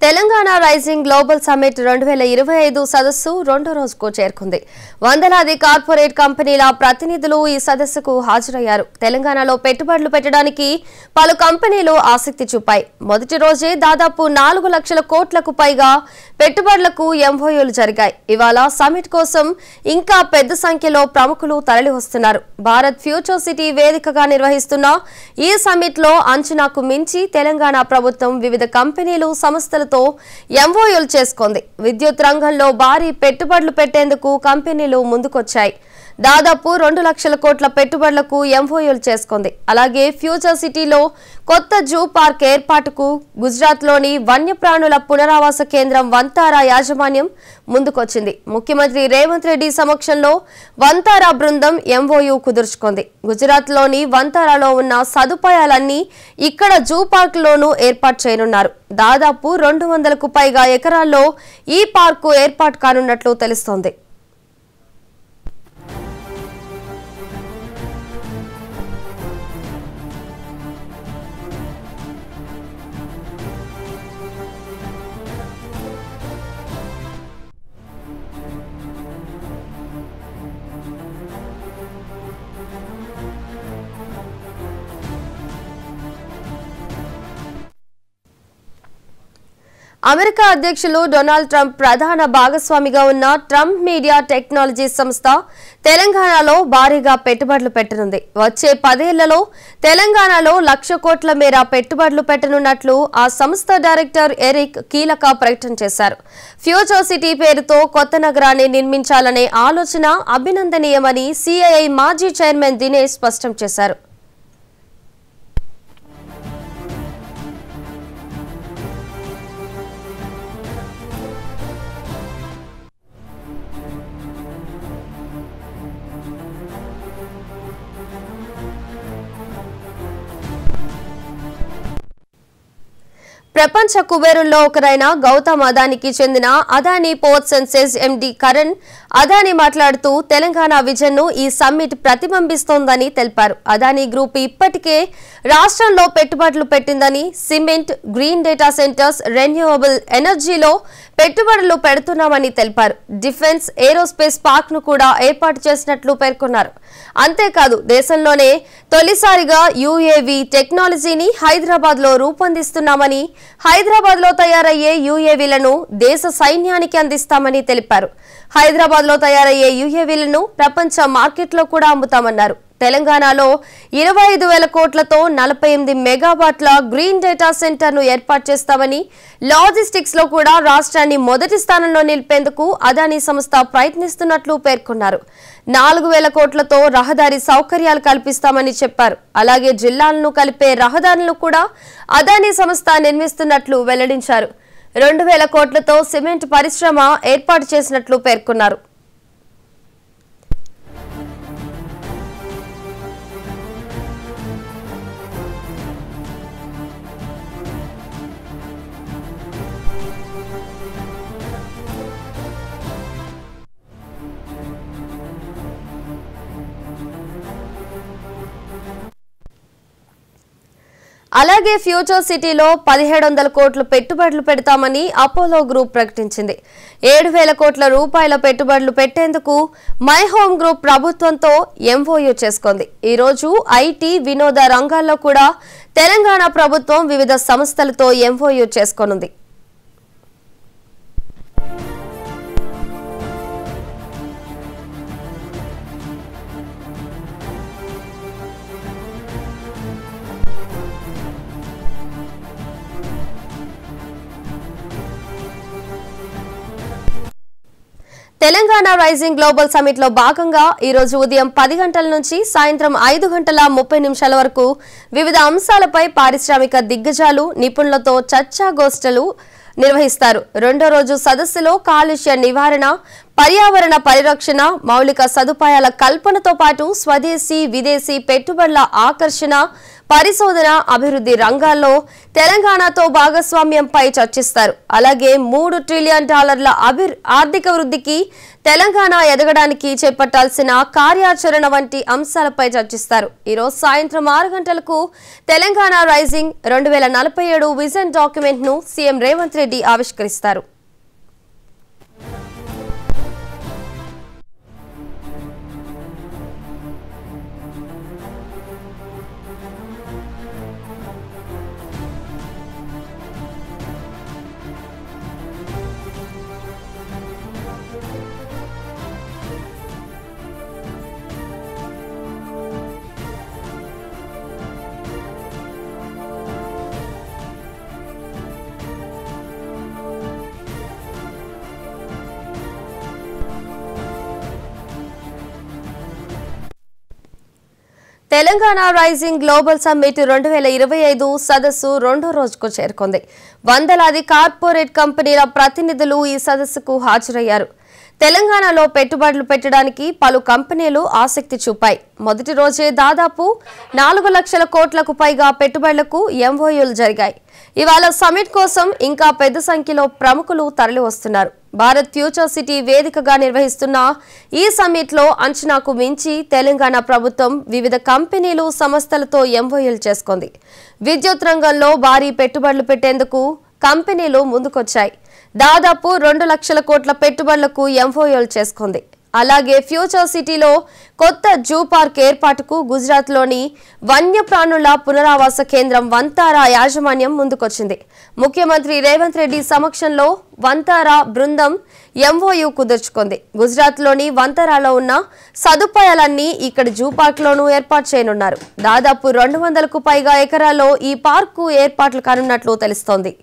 Telangana rising global summit 2025 సదస్సు రెండో రోజుకు చేరుకుంది. వందలాది కార్పొరేట్ కంపెనీల ప్రతినిధులు ఈ సదస్సుకు హాజరయ్యారు. తెలంగాణలో పెట్టుబడులు పెట్టడానికి పలు కంపెనీలు ఆసక్తి చూపాయి. మొదటి రోజే దాదాపు 4 లక్షల కోట్లకు పైగా పెట్టుబడులకు ఎంఓయూలు జరిగాయి. ఇవాళ సమ్మిట్ కోసం ఇంకా పెద్ద సంఖ్యలో ప్రముఖులు తరలివస్తున్నారు. భారత్ ఫ్యూచర్ సిటీ వేదికగా నిర్వహిస్తున్న ఈ సమ్మిట్ లో అంచనాకు మించి తెలంగాణ ప్రభుత్వం వివిధ కంపెనీలు సంస్థలతో ఎంఓయూలు చేసుకుంది. విద్యుత్ రంగంలో భారీ పెట్టుబడులు పెట్టేందుకు కంపెనీలు ముందుకొచ్చాయి. దాదాపు 2 లక్షల కోట్ల పెట్టుబడులకు ఎంఓయూలు చేసుకుంది. అలాగే ఫ్యూచర్ సిటీలో కొత్త జూ పార్క్ ఏర్పాటుకు గుజరాత్లోని వన్యప్రాణుల పునరావాస కేంద్రం వంతారా యాజమాన్యం ముందుకొచ్చింది. ముఖ్యమంత్రి రేవంత్ రెడ్డి సమక్షంలో వంతారా బృందం ఎంఓయూ కుదుర్చుకుంది. గుజరాత్లోని వంతారాలో ఉన్న సదుపాయాలన్నీ ఇక్కడ జూ పార్క్లోనూ ఏర్పాటు చేయనున్నారు. దాదాపు 200కు పైగా ఎకరాల్లో ఈ పార్కు ఏర్పాటు కానున్నట్లు తెలుస్తోంది. అమెరికా అధ్యక్షులు డొనాల్డ్ ట్రంప్ ప్రధాన భాగస్వామిగా ఉన్న ట్రంప్ మీడియా టెక్నాలజీ సంస్థ తెలంగాణలో భారీగా పెట్టుబడులు పెట్టనుంది. వచ్చే 10 ఏళ్లలో తెలంగాణలో 1,00,000 కోట్ల మేర పెట్టుబడులు పెట్టనున్నట్లు ఆ సంస్థ డైరెక్టర్ ఎరిక్ కీలక ప్రకటన చేశారు. ఫ్యూచర్ సిటీ పేరుతో కొత్త నగరాన్ని నిర్మించాలనే ఆలోచన అభినందనీయమని సిఐఐ మాజీ చైర్మన్ దినేష్ స్పష్టం చేశారు. ప్రపంచ కుబేరుల్లో ఒకరైన గౌతమ్ అదానికి చెందిన అదానీ పోర్ట్స్ అండ్ సెజ్ ఎండి కరణ్ అదానీ మాట్లాడుతూ తెలంగాణ విజన్ ను ఈ సమ్మిట్ ప్రతిబింబిస్తోందని తెలిపారు. అదానీ గ్రూప్ ఇప్పటికే రాష్ట్రంలో పెట్టుబడులు పెట్టిందని, cement, green data centres, renewable ఎనర్జీలో పెట్టుబడులు పెడుతున్నామని తెలిపారు. డిఫెన్స్, ఏరోస్పేస్ పార్క్ ను కూడా ఏర్పాటు చేసినట్లు పేర్కొన్నారు. అంతేకాదు దేశంలోనే తొలిసారిగా యుఏవి టెక్నాలజీని హైదరాబాద్ లో రూపొందిస్తున్నామని, హైదరాబాద్ లో తయారయ్యే యుఏవీలను దేశ సైన్యానికి అందిస్తామని తెలిపారు. హైదరాబాద్ లో తయారయ్యే యుఏవీలను ప్రపంచ మార్కెట్లో కూడా అమ్ముతామన్నారు. తెలంగాణలో 25,000 కోట్లతో 48 మెగావాట్ల గ్రీన్ డేటా సెంటర్ ను ఏర్పాటు చేస్తామని, లాజిస్టిక్స్ లో కూడా రాష్ట్రాన్ని మొదటి స్థానంలో నిలిపేందుకు అదానీ సంస్థ ప్రయత్నిస్తున్నట్లు పేర్కొన్నారు. 4,000 కోట్లతో రహదారి సౌకర్యాలు కల్పిస్తామని చెప్పారు. అలాగే జిల్లాలను కలిపే రహదారులను కూడా అదానీ సంస్థ నిర్మిస్తున్నట్లు వెల్లడించారు. 2,000 కోట్లతో సిమెంట్ పరిశ్రమ ఏర్పాటు చేసినట్లు పేర్కొన్నారు. అలాగే ఫ్యూచర్ సిటీలో 1,700 కోట్లు పెట్టుబడులు పెడతామని అపోలో గ్రూప్ ప్రకటించింది. 7,000 కోట్ల రూపాయల పెట్టుబడులు పెట్టేందుకు మై హోమ్ గ్రూప్ ప్రభుత్వంతో ఎంఓయూ చేసుకుంది. ఈ రోజు ఐటీ, వినోద రంగాల్లో కూడా తెలంగాణ ప్రభుత్వం వివిధ సంస్థలతో ఎంఓయూ చేసుకోనుంది. తెలంగాణ రైజింగ్ గ్లోబల్ సమ్మిట్ లో భాగంగా ఈ రోజు ఉదయం 10 గంటల నుంచి సాయంత్రం 5:30 వరకు వివిధ అంశాలపై పారిశ్రామిక దిగ్గజాలు, నిపుణులతో చర్చాగోష్ఠులు నిర్వహిస్తారు. రెండో రోజు సదస్సులో కాలుష్య నివారణ, పర్యావరణ పరిరక్షణ, మౌలిక సదుపాయాల కల్పనతో పాటు స్వదేశీ, విదేశీ పెట్టుబడుల ఆకర్షణ, పరిశోధన, అభివృద్ధి రంగాల్లో తెలంగాణతో భాగస్వామ్యంపై చర్చిస్తారు. అలాగే $3 ట్రిలియన్ ఆర్థిక వృద్ధికి, తెలంగాణ ఎదగడానికి చేపట్టాల్సిన కార్యాచరణ వంటి అంశాలపై చర్చిస్తారు. ఈరోజు సాయంత్రం 6 గంటలకు తెలంగాణ రైజింగ్ 2047 విజన్ డాక్యుమెంట్ ను సీఎం రేవంత్ రెడ్డి ఆవిష్కరిస్తారు. తెలంగాణ రైజింగ్ గ్లోబల్ సమ్మిట్ 2025 సదస్సు రెండో రోజుకు చేరుకుంది. వందలాది కార్పొరేట్ కంపెనీల ప్రతినిధులు ఈ సదస్సుకు హాజరయ్యారు. తెలంగాణలో పెట్టుబడులు పెట్టడానికి పలు కంపెనీలు ఆసక్తి చూపాయి. మొదటి రోజే దాదాపు 4 లక్షల కోట్లకు పైగా పెట్టుబడులకు ఎంఓయూలు జరిగాయి. ఇవాళ సమ్మిట్ కోసం ఇంకా పెద్ద సంఖ్యలో ప్రముఖులు తరలి వస్తున్నారు. భారత్ ఫ్యూచర్ సిటీ వేదికగా నిర్వహిస్తున్న ఈ సమ్మిట్ లో అంచనాకు మించి తెలంగాణ ప్రభుత్వం వివిధ కంపెనీలు, సంస్థలతో ఎంఓయూలు చేసుకుంది. విద్యుత్ రంగంలో భారీ పెట్టుబడులు పెట్టేందుకు కంపెనీలు ముందుకొచ్చాయి. దాదాపు 2 లక్షల కోట్ల పెట్టుబడులకు ఎంఓయూలు చేసుకుంది. అలాగే ఫ్యూచర్ సిటీలో కొత్త జూ పార్క్ ఏర్పాటుకు గుజరాత్లోని వన్యప్రాణుల పునరావాస కేంద్రం వంతారా యాజమాన్యం ముందుకొచ్చింది. ముఖ్యమంత్రి రేవంత్ రెడ్డి సమక్షంలో వంతారా బృందం ఎంఓయూ కుదుర్చుకుంది. గుజరాత్లోని వంతారాలో ఉన్న సదుపాయాలన్నీ ఇక్కడ జూ పార్క్లోనూ ఏర్పాటు చేయనున్నారు. దాదాపు 200కు పైగా ఎకరాల్లో ఈ పార్కు ఏర్పాట్లు కానున్నట్లు తెలుస్తోంది.